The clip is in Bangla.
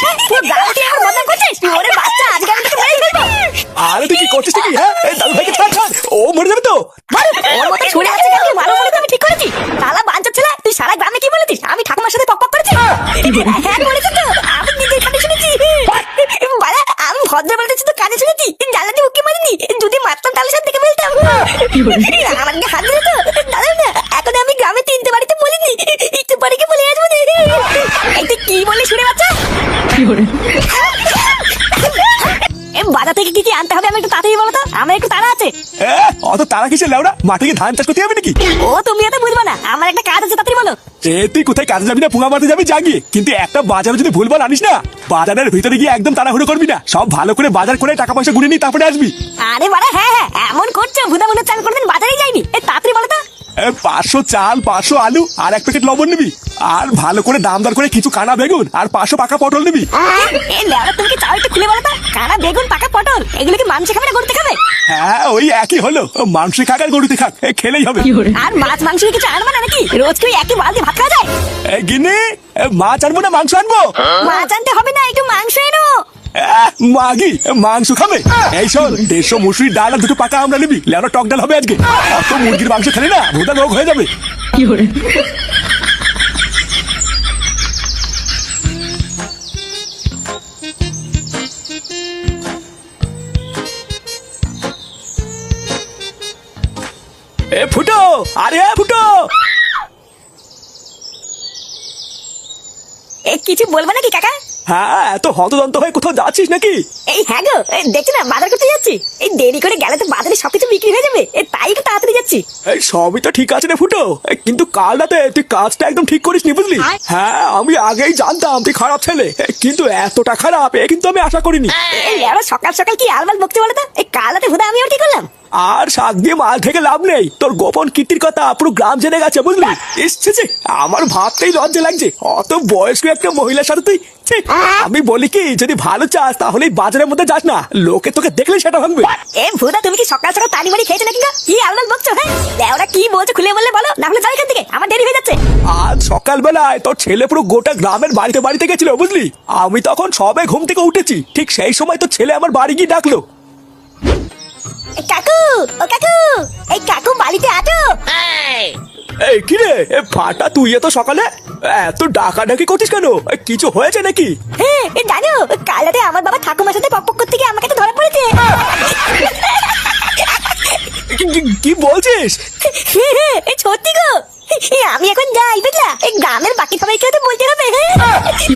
তুই গাড়ি আমার বদনাম করছিস? ওরে বাচ্চা, আজকে আমি তোকে মেরে ফেলবো। আরে তুই কি করছিস নাকি? হ্যাঁ, এই দাদু ভাইকে ছাড় ছাড়, ও মরে যাবে তো। ওর মতো ছুড়ে আছে কাকে মারো বলে তো আমি ঠিক করেছি। শালা বাঞ্চোত ছেলে, তুই সারা গ্রামে কি বলেছিস? আমি ঠাকুমার সাথে পক পক করেছি। হ্যাঁ বলেছিস তো, আমি নিজের কানে শুনেছি। বাড়া, আমি ভদ্র বলতেছি তো কানে শুনেছি। জ্বালা দিয়ে উকি মারিনি, যদি মারতাম তাহলে সাথে দেখে ফেলতাম। আমার হাত ধরে তো দাদা না, এখন আমি গ্রামে 3টে বাড়িতে বলিনি, একটু পরে কি বলে আসবো। এই তুই কি বলি শুনে বাচ্চা? বাজার থেকে কি কি আনতে হবে আমি একটু তাড়াতাড়ি বলো তো, আমার একটু তাড়া আছে। অত তারা কিসের লেওড়া? মাঠে গিয়ে ধান চাষ করতে হবে নাকি? ও তুমি এত বুঝবা না, আমার একটা কাজ আছে, তাড়াতাড়ি বলো। তুই কোথায় কাজে যাবি না পুঙা মারতে যাবি জাগিয়ে, কিন্তু একটা বাজারে যদি ভুলভাল আনিস না, বাজারের ভিতরে গিয়ে একদম তাড়াহুড়ো করবি না। সব ভালো করে বাজার করে টাকা পয়সা গুনে নিয়ে তারপরে আসবি। আরে বাড়া, হ্যাঁ হ্যাঁ এমন করছো, ভুদা মনে চাল কোনদিন বাজারে যাইনি। তাড়াতাড়ি বলো তো। 500 চাল, 500 আলু আর 1 প্যাকেট লবণ নিবি। আর ভালো করে দাম দর করে কিছু কানা বেগুন আর 500 পাকা পটল নিবি। তুমি কি চাও একটু খুলে বলো তো, কানা বেগুন পাকা পটল এগুলো কি মানুষ খাবে না গরুতে খাবে? হ্যাঁ, ওই একই হলো, মাংস খাক আর গরুতে খাক, খেলেই হবে। আর মাছ মাংস কিছু আনবো না নাকি? রোজ কি একই বালতি ভাত খাওয়া যায়? গিন্নি, মাছ আনবো না মাংস আনবো? মাছ আনতে হবে না, একটু মাংস এনো। মাগি মাংস খাবে? এই শোন, 150 মুসুরির ডাল আর 2 পাকা আমরা নিবি, লেওড়া টক ডাল হবে আজকে। অত মুরগির মাংস খেলে না ভোদা রোগ হয়ে যাবে। ফুটো, আরে ফুটো, কিছু বলবো নাকি কাকা? হ্যাঁ, এত হতদন্ত হয়ে কোথাও যাচ্ছিস নাকি? এই হ্যাঁ গো, দেখছি না বাজার করতে যাচ্ছি। এই দেরি করে গেলে তো বাজারে সবকিছু বিক্রি হয়ে যাবে, তাই একটু তাড়াতাড়ি যাচ্ছি। এই সবই তো ঠিক আছে রে ফুটো, কিন্তু কাল রাতে তুই কাজটা একদম ঠিক করিস নি, বুঝলি? হ্যাঁ, আমি আগেই জানতাম তুই খারাপ ছেলে, কিন্তু এতটা খারাপ কিন্তু আমি আশা করিনি। সকাল সকাল কি আলবাল বকতে বলে তো? এই কাল রাতে ভুদা আমি কি করলাম? আর শাক দিয়ে মাল থেকে লাভ নেই, তোর গোপন কীর্তির কথা পুরো গ্রাম জেনে গেছে, বুঝলি? এসছে, আমার ভাবতেই লজ্জা লাগছে, অত বয়স্ক একটা মহিলার সাথে তুই। আমি বলি কি, যদি ভালো চাস তাহলে বাজারের মধ্যে যাস না, লোকে তোকে দেখলে সেটা ভাঙবে। ভুদা, তুমি কি সকাল সকাল তাড়ি মারি খেয়েছো নাকি? কি আলবাল বকছো? হ্যাঁ, ওরা কি বলছো খুলে বললে বলো, না হলে যাও এখান থেকে, আমার দেরি হয়ে যাচ্ছে। আজ সকালবেলায় তোর ছেলে পুরো গোটা গ্রামের বাড়িতে বাড়িতে গেছিল, বুঝলি? আমি তখন সবে ঘুম থেকে উঠেছি, ঠিক সেই সময় তোর ছেলে আমার বাড়ি গিয়ে ডাকলো। কাকু, ও কাকু, এই কাকু বাড়িতে আছো? এই কি রে ফাটা, তুই এত সকালে এত ডাকাডাকি করছিস কেন? কিছু হয়েছে নাকি? হ্যাঁ জানো, কাল রাতে আমার বাবা ঠাকুমার সাথে পক করতে গিয়ে আমাকে তো ধরা পড়েছে। কি বলছিস? সত্যি গো, আমি এখন যাই, বুঝলা? এই গ্রামের বাকি সবাইকে তো বলতে হবে।